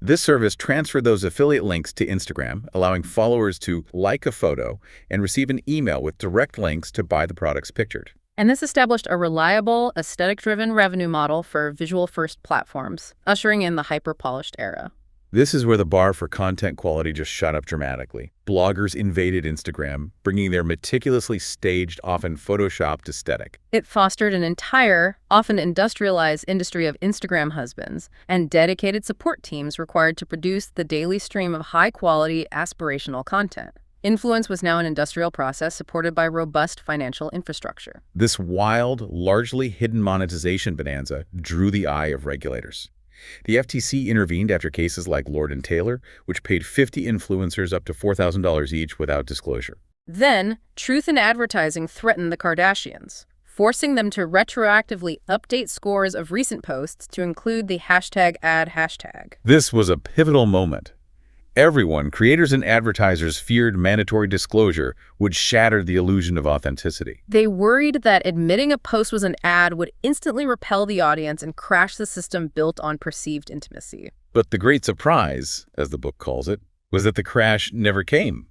This service transferred those affiliate links to Instagram, allowing followers to like a photo and receive an email with direct links to buy the products pictured. And this established a reliable, aesthetic-driven revenue model for visual-first platforms, ushering in the hyper-polished era. This is where the bar for content quality just shot up dramatically. Bloggers invaded Instagram, bringing their meticulously staged, often photoshopped aesthetic. It fostered an entire, often industrialized industry of Instagram husbands and dedicated support teams required to produce the daily stream of high-quality, aspirational content. Influence was now an industrial process supported by robust financial infrastructure. This wild, largely hidden monetization bonanza drew the eye of regulators. The FTC intervened after cases like Lord and Taylor, which paid 50 influencers up to $4,000 each without disclosure. Then, Truth in Advertising threatened the Kardashians, forcing them to retroactively update scores of recent posts to include the #ad hashtag. This was a pivotal moment. Everyone, creators and advertisers, feared mandatory disclosure would shatter the illusion of authenticity. They worried that admitting a post was an ad would instantly repel the audience and crash the system built on perceived intimacy. But the great surprise, as the book calls it, was that the crash never came.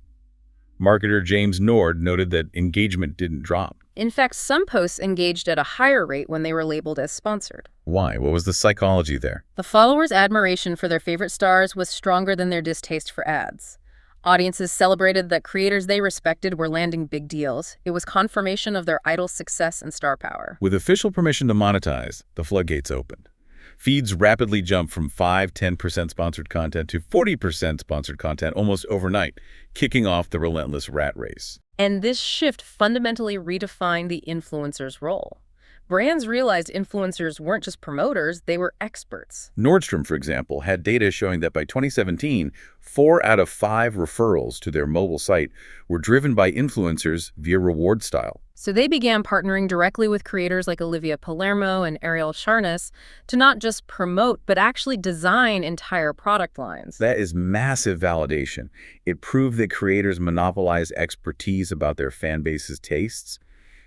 Marketer James Nord noted that engagement didn't drop. In fact, some posts engaged at a higher rate when they were labeled as sponsored. Why? What was the psychology there? The followers' admiration for their favorite stars was stronger than their distaste for ads. Audiences celebrated that creators they respected were landing big deals. It was confirmation of their idol's success and star power. With official permission to monetize, the floodgates opened. Feeds rapidly jumped from 5–10% sponsored content to 40% sponsored content almost overnight, kicking off the relentless rat race. And this shift fundamentally redefined the influencer's role. Brands realized influencers weren't just promoters, they were experts. Nordstrom, for example, had data showing that by 2017, 4 out of 5 referrals to their mobile site were driven by influencers via reward style. So they began partnering directly with creators like Olivia Palermo and Ariel Charnas to not just promote, but actually design entire product lines. That is massive validation. It proved that creators monopolize expertise about their fan base's tastes.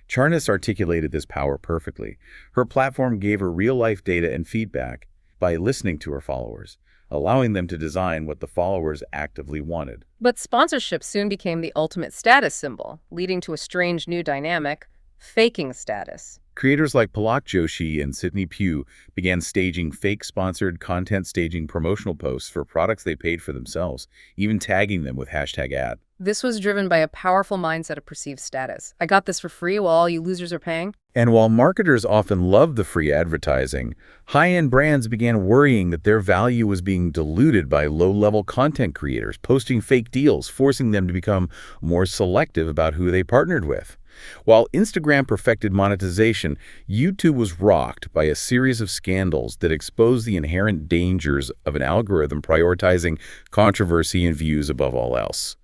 Charnas articulated this power perfectly. Her platform gave her real-life data and feedback by listening to her followers, allowing them to design what the followers actively wanted. But sponsorship soon became the ultimate status symbol, leading to a strange new dynamic: faking status. Creators like Palak Joshi and Sydney Pugh began staging fake sponsored content, staging promotional posts for products they paid for themselves, even tagging them with #ad. This was driven by a powerful mindset of perceived status. I got this for free while all you losers are paying. And while marketers often loved the free advertising, high-end brands began worrying that their value was being diluted by low-level content creators, posting fake deals, forcing them to become more selective about who they partnered with. While Instagram perfected monetization, YouTube was rocked by a series of scandals that exposed the inherent dangers of an algorithm prioritizing controversy and views above all else.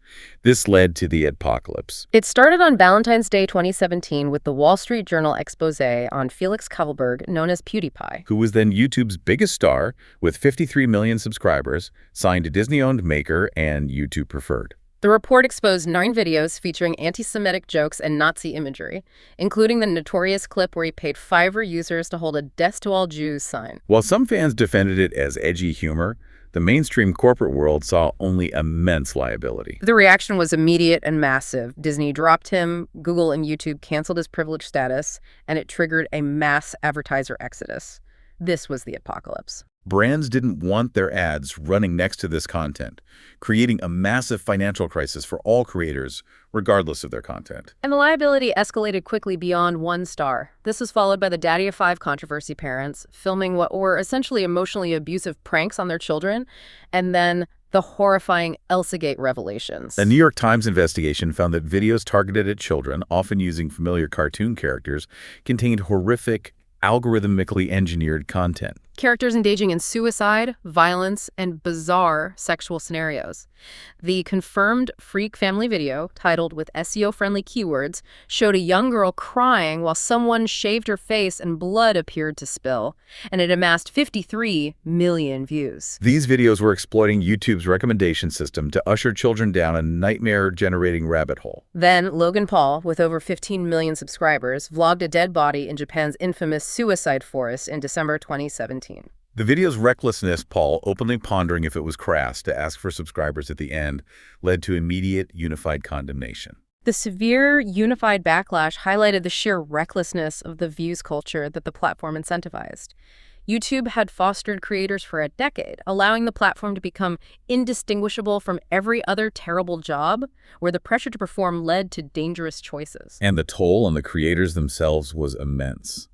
This led to the adpocalypse. It started on Valentine's Day 2017 with the Wall Street Journal expose on Felix Kavelberg, known as PewDiePie, who was then YouTube's biggest star with 53 million subscribers, signed to Disney-owned Maker and YouTube Preferred. The report exposed 9 videos featuring anti-Semitic jokes and Nazi imagery, including the notorious clip where he paid Fiverr users to hold a "Death to All Jews" sign. While some fans defended it as edgy humor, the mainstream corporate world saw only immense liability. The reaction was immediate and massive. Disney dropped him, Google and YouTube canceled his privileged status, and it triggered a mass advertiser exodus. This was the apocalypse. Brands didn't want their ads running next to this content, creating a massive financial crisis for all creators, regardless of their content. And the liability escalated quickly beyond one star. This was followed by the Daddy of 5 controversy parents, filming what were essentially emotionally abusive pranks on their children, and then the horrifying Elsagate revelations. A New York Times investigation found that videos targeted at children, often using familiar cartoon characters, contained horrific, algorithmically engineered content. Characters engaging in suicide, violence, and bizarre sexual scenarios. The confirmed Freak family video, titled with SEO-friendly keywords, showed a young girl crying while someone shaved her face and blood appeared to spill, and it amassed 53 million views. These videos were exploiting YouTube's recommendation system to usher children down a nightmare-generating rabbit hole. Then, Logan Paul, with over 15 million subscribers, vlogged a dead body in Japan's infamous suicide forest in December 2017. The video's recklessness, Paul openly pondering if it was crass to ask for subscribers at the end, led to immediate unified condemnation. The severe, unified backlash highlighted the sheer recklessness of the views culture that the platform incentivized. YouTube had fostered creators for a decade, allowing the platform to become indistinguishable from every other terrible job, where the pressure to perform led to dangerous choices. And the toll on the creators themselves was immense.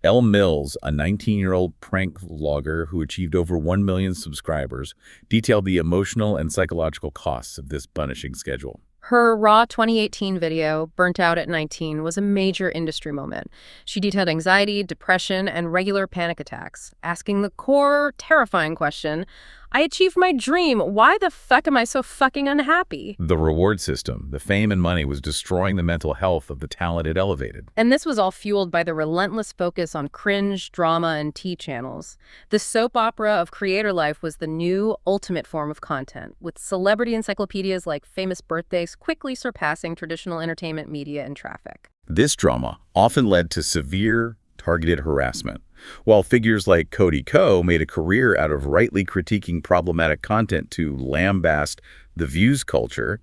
Elle Mills, a 19-year-old prank vlogger who achieved over 1 million subscribers, detailed the emotional and psychological costs of this punishing schedule. Her Raw 2018 video, Burnt Out at 19, was a major industry moment. She detailed anxiety, depression, and regular panic attacks, asking the core, terrifying question, I achieved my dream. Why the fuck am I so fucking unhappy? The reward system, the fame and money, was destroying the mental health of the talent it elevated. And this was all fueled by the relentless focus on cringe, drama, and tea channels. The soap opera of creator life was the new, ultimate form of content, with celebrity encyclopedias like Famous Birthdays quickly surpassing traditional entertainment media and traffic. This drama often led to severe, targeted harassment. While figures like Cody Ko made a career out of rightly critiquing problematic content to lambast the views culture,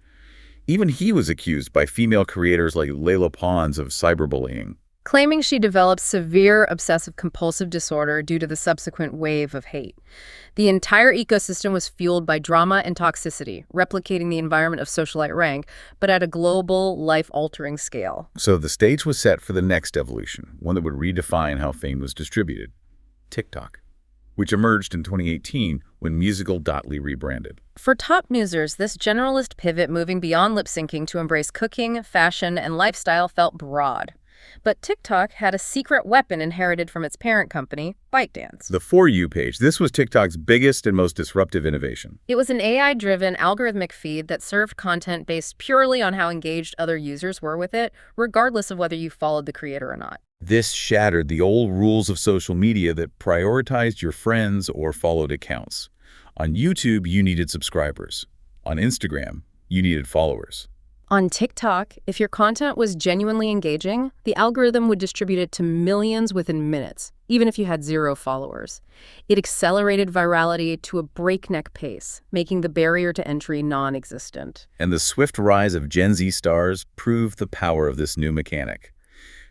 even he was accused by female creators like Layla Pons of cyberbullying. Claiming she developed severe obsessive-compulsive disorder due to the subsequent wave of hate. The entire ecosystem was fueled by drama and toxicity, replicating the environment of socialite rank, but at a global, life-altering scale. So the stage was set for the next evolution, one that would redefine how fame was distributed: TikTok, which emerged in 2018 when Musical.ly rebranded. For top newsers, this generalist pivot moving beyond lip-syncing to embrace cooking, fashion, and lifestyle felt broad. But TikTok had a secret weapon inherited from its parent company, ByteDance. The For You page. This was TikTok's biggest and most disruptive innovation. It was an AI-driven algorithmic feed that served content based purely on how engaged other users were with it, regardless of whether you followed the creator or not. This shattered the old rules of social media that prioritized your friends or followed accounts. On YouTube, you needed subscribers. On Instagram, you needed followers. On TikTok, if your content was genuinely engaging, the algorithm would distribute it to millions within minutes, even if you had 0 followers. It accelerated virality to a breakneck pace, making the barrier to entry non-existent. And the swift rise of Gen Z stars proved the power of this new mechanic.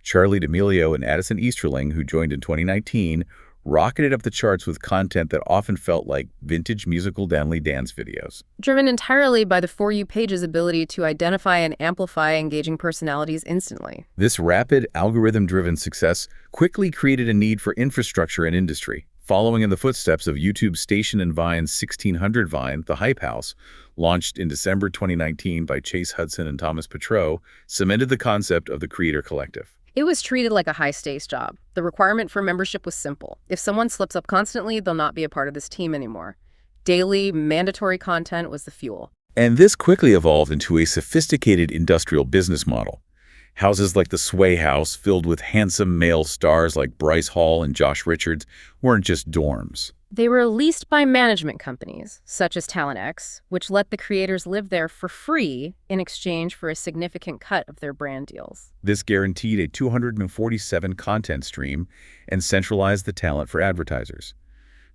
Charli D'Amelio and Addison Easterling, who joined in 2019, rocketed up the charts with content that often felt like vintage musical dance videos. Driven entirely by the For You page's ability to identify and amplify engaging personalities instantly. This rapid, algorithm-driven success quickly created a need for infrastructure and industry. Following in the footsteps of YouTube's Station and Vine's 1600 Vine, The Hype House, launched in December 2019 by Chase Hudson and Thomas Petrou, cemented the concept of the Creator Collective. It was treated like a high-stakes job. The requirement for membership was simple. If someone slips up constantly, they'll not be a part of this team anymore. Daily, mandatory content was the fuel. And this quickly evolved into a sophisticated industrial business model. Houses like the Sway House, filled with handsome male stars like Bryce Hall and Josh Richards, weren't just dorms. They were leased by management companies, such as TalentX, which let the creators live there for free in exchange for a significant cut of their brand deals. This guaranteed a 247 content stream and centralized the talent for advertisers.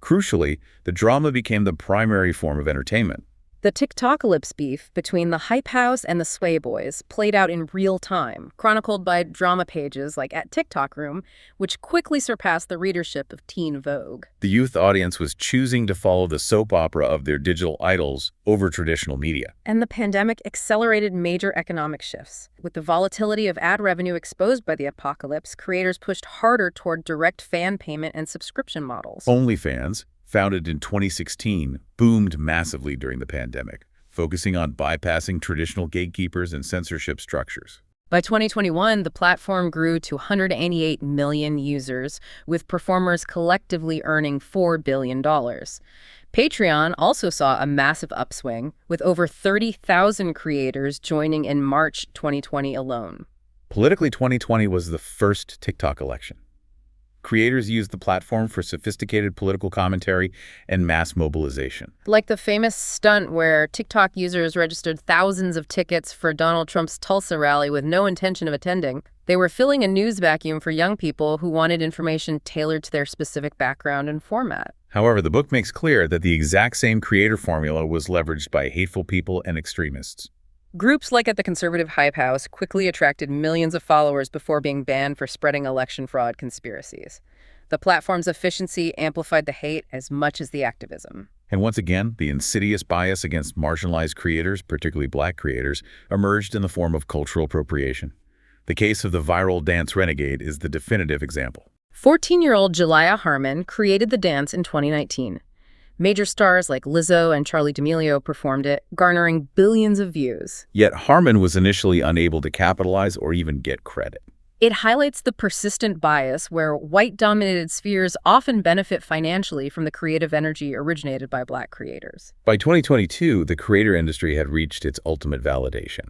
Crucially, the drama became the primary form of entertainment. The TikTokalypse beef between the Hype House and the Sway Boys played out in real time, chronicled by drama pages like at TikTok Room, which quickly surpassed the readership of Teen Vogue. The youth audience was choosing to follow the soap opera of their digital idols over traditional media. And the pandemic accelerated major economic shifts. With the volatility of ad revenue exposed by the apocalypse, creators pushed harder toward direct fan payment and subscription models. OnlyFans, founded in 2016, boomed massively during the pandemic, focusing on bypassing traditional gatekeepers and censorship structures. By 2021, the platform grew to 188 million users, with performers collectively earning $4 billion. Patreon also saw a massive upswing, with over 30,000 creators joining in March 2020 alone. Politically, 2020 was the first TikTok election. Creators used the platform for sophisticated political commentary and mass mobilization. Like the famous stunt where TikTok users registered thousands of tickets for Donald Trump's Tulsa rally with no intention of attending. They were filling a news vacuum for young people who wanted information tailored to their specific background and format. However, the book makes clear that the exact same creator formula was leveraged by hateful people and extremists. Groups like at the conservative Hype House quickly attracted millions of followers before being banned for spreading election fraud conspiracies. The platform's efficiency amplified the hate as much as the activism. And once again, the insidious bias against marginalized creators, particularly Black creators, emerged in the form of cultural appropriation. The case of the viral dance renegade is the definitive example. 14-year-old Jelaya Harmon created the dance in 2019. Major stars like Lizzo and Charli D'Amelio performed it, garnering billions of views. Yet Harmon was initially unable to capitalize or even get credit. It highlights the persistent bias where white-dominated spheres often benefit financially from the creative energy originated by Black creators. By 2022, the creator industry had reached its ultimate validation.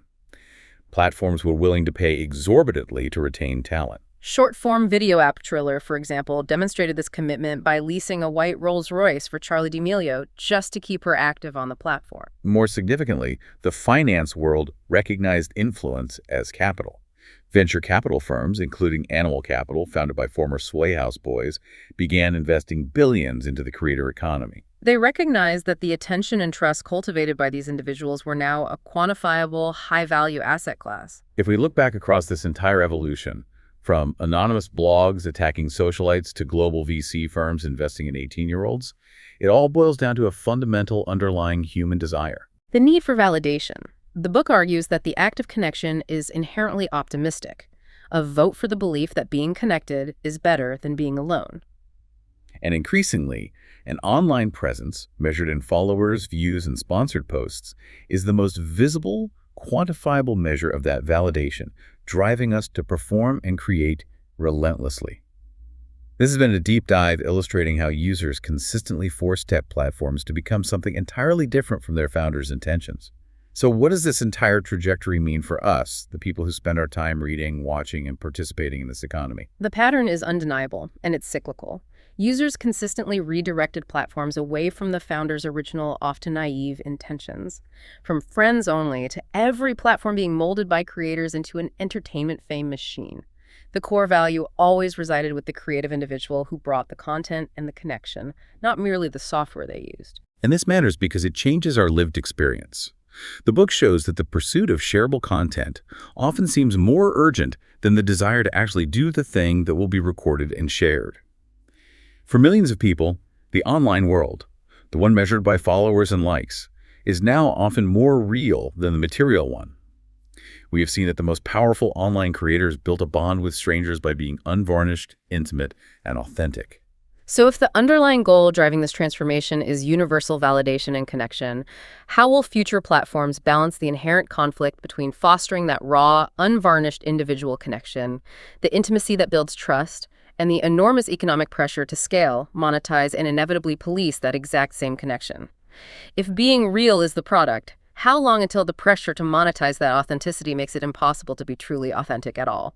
Platforms were willing to pay exorbitantly to retain talent. Short-form video app Triller, for example, demonstrated this commitment by leasing a white Rolls-Royce for Charli D'Amelio just to keep her active on the platform. More significantly, the finance world recognized influence as capital. Venture capital firms, including Animal Capital, founded by former Sway House boys, began investing billions into the creator economy. They recognized that the attention and trust cultivated by these individuals were now a quantifiable, high-value asset class. If we look back across this entire evolution, from anonymous blogs attacking socialites to global VC firms investing in 18-year-olds, it all boils down to a fundamental underlying human desire. The need for validation. The book argues that the act of connection is inherently optimistic, a vote for the belief that being connected is better than being alone. And increasingly, an online presence, measured in followers, views, and sponsored posts, is the most visible, quantifiable measure of that validation, driving us to perform and create relentlessly. This has been a deep dive illustrating how users consistently force tech platforms to become something entirely different from their founders' intentions. So what does this entire trajectory mean for us, the people who spend our time reading, watching, and participating in this economy? The pattern is undeniable, and it's cyclical. Users consistently redirected platforms away from the founders' original, often naive intentions. From friends only to every platform being molded by creators into an entertainment fame machine. The core value always resided with the creative individual who brought the content and the connection, not merely the software they used. And this matters because it changes our lived experience. The book shows that the pursuit of shareable content often seems more urgent than the desire to actually do the thing that will be recorded and shared. For millions of people, the online world, the one measured by followers and likes, is now often more real than the material one. We have seen that the most powerful online creators built a bond with strangers by being unvarnished, intimate, and authentic. So if the underlying goal driving this transformation is universal validation and connection, how will future platforms balance the inherent conflict between fostering that raw, unvarnished individual connection, the intimacy that builds trust, and the enormous economic pressure to scale, monetize, and inevitably police that exact same connection? If being real is the product, how long until the pressure to monetize that authenticity makes it impossible to be truly authentic at all?